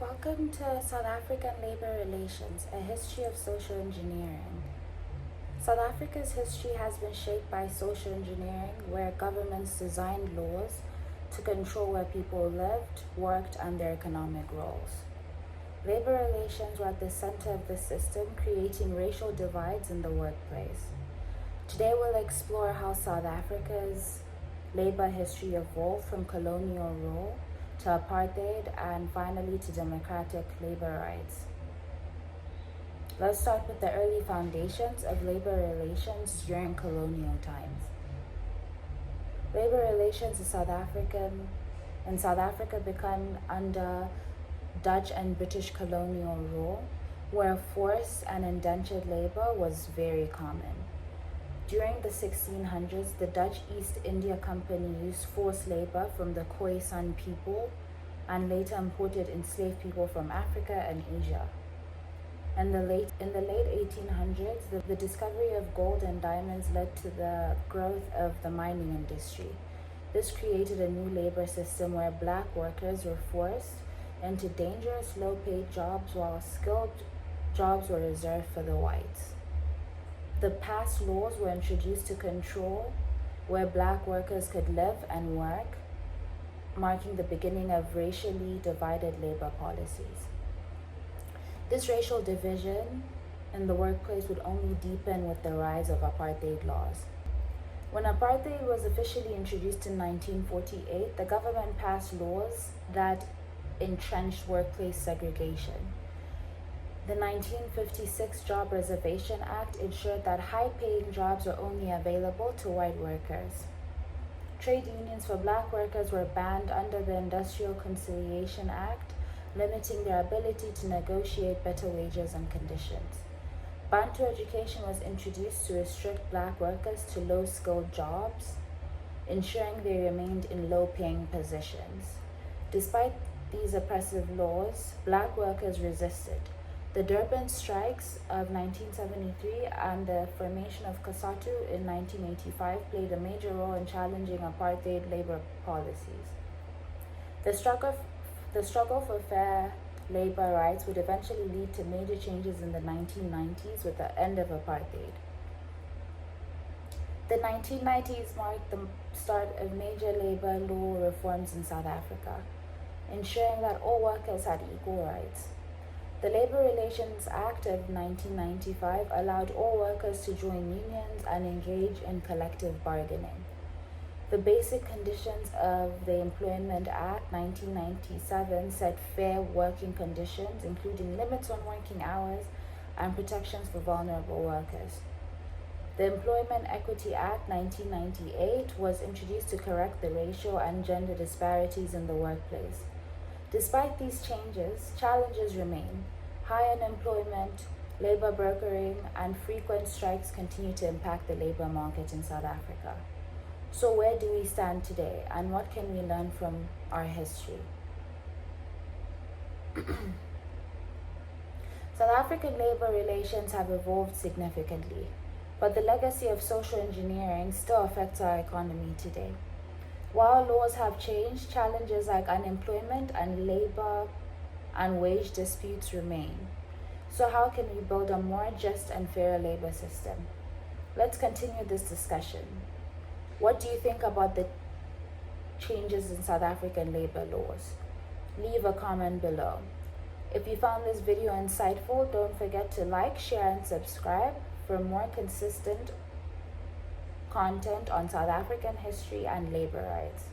Welcome to South African Labor Relations, a history of social engineering. South Africa's history has been shaped by social engineering, where governments designed laws to control where people lived, worked, and their economic roles. Labor relations were at the center of the system, creating racial divides in the workplace. Today we'll explore how South Africa's labor history evolved from colonial rule to apartheid and finally to democratic labor rights. Let's start with the early foundations of labor relations during colonial times. Labor relations in South Africa began under Dutch and British colonial rule, where forced and indentured labor was very common. During the 1600s, the Dutch East India Company used forced labor from the Khoisan people and later imported enslaved people from Africa and Asia. In the late 1800s, the discovery of gold and diamonds led to the growth of the mining industry. This created a new labor system where black workers were forced into dangerous, low-paid jobs while skilled jobs were reserved for the whites. The past laws were introduced to control where black workers could live and work, marking the beginning of racially divided labor policies. This racial division in the workplace would only deepen with the rise of apartheid laws. When apartheid was officially introduced in 1948, the government passed laws that entrenched workplace segregation. The 1956 Job Reservation Act ensured that high-paying jobs were only available to white workers. Trade unions for black workers were banned under the Industrial Conciliation Act, limiting their ability to negotiate better wages and conditions. Bantu education was introduced to restrict black workers to low-skilled jobs, ensuring they remained in low-paying positions. Despite these oppressive laws, black workers resisted. The Durban strikes of 1973 and the formation of COSATU in 1985 played a major role in challenging apartheid labor policies. The struggle for fair labor rights would eventually lead to major changes in the 1990s with the end of apartheid. The 1990s marked the start of major labor law reforms in South Africa, ensuring that all workers had equal rights. The Labor Relations Act of 1995 allowed all workers to join unions and engage in collective bargaining. The basic conditions of the Employment Act 1997 set fair working conditions, including limits on working hours and protections for vulnerable workers. The Employment Equity Act 1998 was introduced to correct the racial and gender disparities in the workplace. Despite these changes, challenges remain. High unemployment, labor brokering, and frequent strikes continue to impact the labor market in South Africa. So where do we stand today, and what can we learn from our history? South African labor relations have evolved significantly, but the legacy of social engineering still affects our economy today. While laws have changed, challenges like unemployment and labor and wage disputes remain. So how can we build a more just and fairer labor system? Let's continue this discussion. What do you think about the changes in South African labor laws? Leave a comment below. If you found this video insightful, don't forget to like, share, and subscribe for more consistent content on South African history and labor rights.